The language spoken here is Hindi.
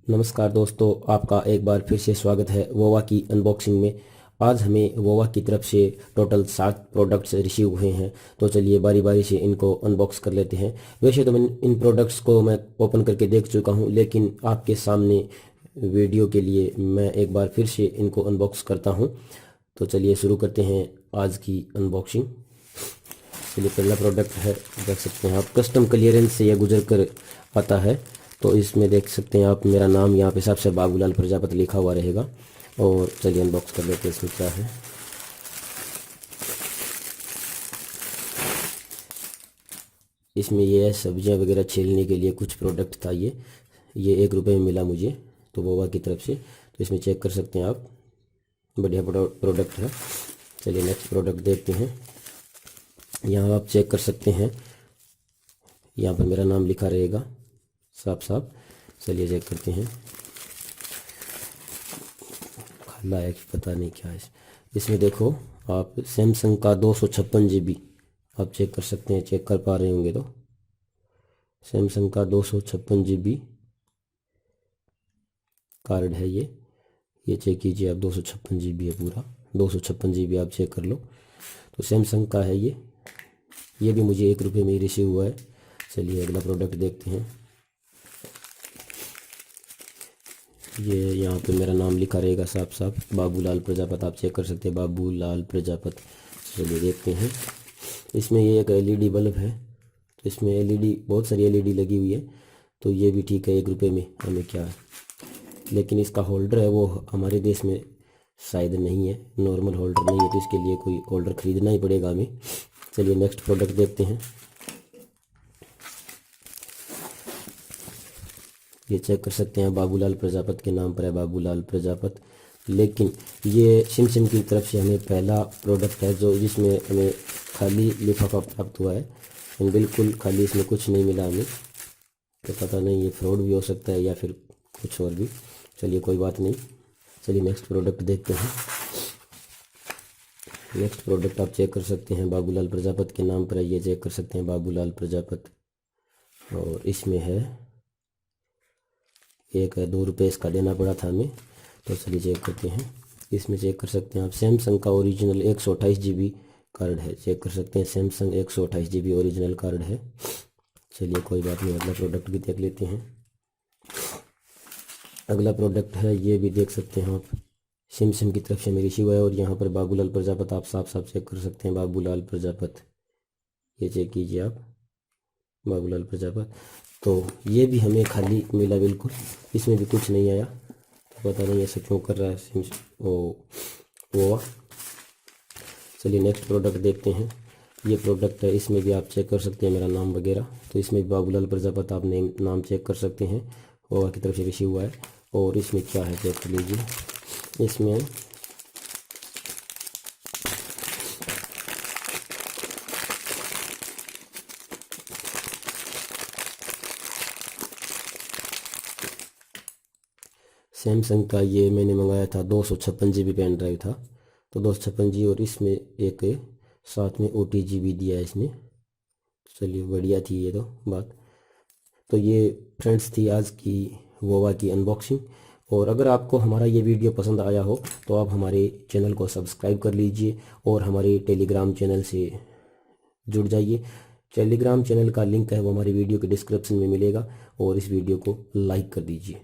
नमस्कार दोस्तों, आपका एक बार फिर से स्वागत है वोवा की अनबॉक्सिंग में। आज हमें वोवा की तरफ से टोटल 7 प्रोडक्ट्स रिसीव हुए हैं। तो चलिए बारी बारी से इनको अनबॉक्स कर लेते हैं। वैसे तो मैं इन प्रोडक्ट्स को मैं ओपन करके देख चुका हूं, लेकिन आपके सामने वीडियो के लिए मैं एक बार फिर से इनको अनबॉक्स करता हूं। तो चलिए शुरू करते हैं आज की अनबॉक्सिंग। चलिए पहला प्रोडक्ट है, देख सकते हैं आप, कस्टम क्लियरेंस से यह गुजर कर आता है। तो इसमें देख सकते हैं आप, मेरा नाम यहाँ पे सबसे बाबूलाल प्रजापति लिखा हुआ रहेगा। और चलिए अनबॉक्स कर लेते हैं इसमें क्या है। इसमें ये सब्जियां वगैरह छीलने के लिए कुछ प्रोडक्ट था। ये 1 रुपये में मिला मुझे, तो वोवा की तरफ से। तो इसमें चेक कर सकते हैं आप, बढ़िया प्रोडक्ट है। चलिए नेक्स्ट प्रोडक्ट देखते हैं। यहाँ आप चेक कर सकते हैं, यहाँ पर मेरा नाम लिखा रहेगा साफ साफ। चलिए चेक करते हैं, खाला है कि पता नहीं क्या है। इसमें देखो आप, सैमसंग का 256 GB आप चेक कर सकते हैं, चेक कर पा रहे होंगे। तो सैमसंग का 256 GB कार्ड है ये चेक कीजिए आप, 256 GB है पूरा, 256 GB आप चेक कर लो। तो सैमसंग का है ये भी मुझे 1 रुपये में ही रिसीव हुआ है। चलिए अगला प्रोडक्ट देखते हैं। ये यहाँ पे मेरा नाम लिखा रहेगा साफ साफ, बाबूलाल प्रजापति, आप चेक कर सकते हैं, बाबूलाल प्रजापति। चलिए देखते हैं। इसमें ये एक LED बल्ब है। तो इसमें LED, बहुत सारी LED लगी हुई है। तो ये भी ठीक है, 1 रुपये में हमें क्या है। लेकिन इसका होल्डर है वो हमारे देश में शायद नहीं है, नॉर्मल होल्डर नहीं है, तो इसके लिए कोई होल्डर ख़रीदना ही पड़ेगा हमें। चलिए नेक्स्ट प्रोडक्ट देखते हैं। ये चेक कर सकते हैं, बाबूलाल प्रजापति के नाम पर है, बाबूलाल प्रजापति। लेकिन ये सैमसंग की तरफ से हमें पहला प्रोडक्ट है जो जिसमें हमें खाली लिफाफा प्राप्त हुआ है। बिल्कुल खाली, इसमें कुछ नहीं मिला हमें। तो पता नहीं ये फ्रॉड भी हो सकता है या फिर कुछ और भी। चलिए कोई बात नहीं। चलिए नेक्स्ट प्रोडक्ट देखते हैं। नेक्स्ट प्रोडक्ट आप चेक कर सकते हैं, बाबूलाल प्रजापति के नाम पर है, ये चेक कर सकते हैं, बाबूलाल प्रजापति। और इसमें है एक 2 रुपये इसका देना पड़ा था हमें। तो चलिए चेक करते हैं। इसमें चेक कर सकते हैं आप, सैमसंग का ओरिजिनल 128 GB कार्ड है, चेक कर सकते हैं, सैमसंग 128 GB ओरिजिनल कार्ड है। चलिए कोई बात नहीं, अगला प्रोडक्ट भी देख लेते हैं। अगला प्रोडक्ट है, ये भी देख सकते हैं आप, सैमसंग की तरफ से मेरी रिसीव है। और यहाँ पर बाबूलाल प्रजापति आप साफ साफ चेक कर सकते हैं, बाबूलाल प्रजापति, ये चेक कीजिए आप, बाबूलाल प्रजापति। तो ये भी हमें खाली मिला बिल्कुल, इसमें भी कुछ नहीं आया। तो पता नहीं ऐसा क्यों कर रहा है वो। चलिए नेक्स्ट प्रोडक्ट देखते हैं। ये प्रोडक्ट है, इसमें भी आप चेक कर सकते हैं मेरा नाम वगैरह। तो इसमें भी बाबूलाल प्रजापति आप नाम चेक कर सकते हैं, वोवा की तरफ से रिसीव हुआ है। और इसमें क्या है चेक कर लीजिए। इसमें सैमसंग का ये मैंने मंगाया था, 256 GB पेन ड्राइव था। तो 256 और इसमें एक साथ में OTG भी दिया है इसमें। चलिए बढ़िया थी ये तो बात। तो ये फ्रेंड्स थी आज की वोवा की अनबॉक्सिंग। और अगर आपको हमारा ये वीडियो पसंद आया हो तो आप हमारे चैनल को सब्सक्राइब कर लीजिए और हमारे टेलीग्राम चैनल से जुड़ जाइए। टेलीग्राम चैनल का लिंक है वो हमारी वीडियो के डिस्क्रिप्शन में मिलेगा। और इस वीडियो को लाइक कर दीजिए।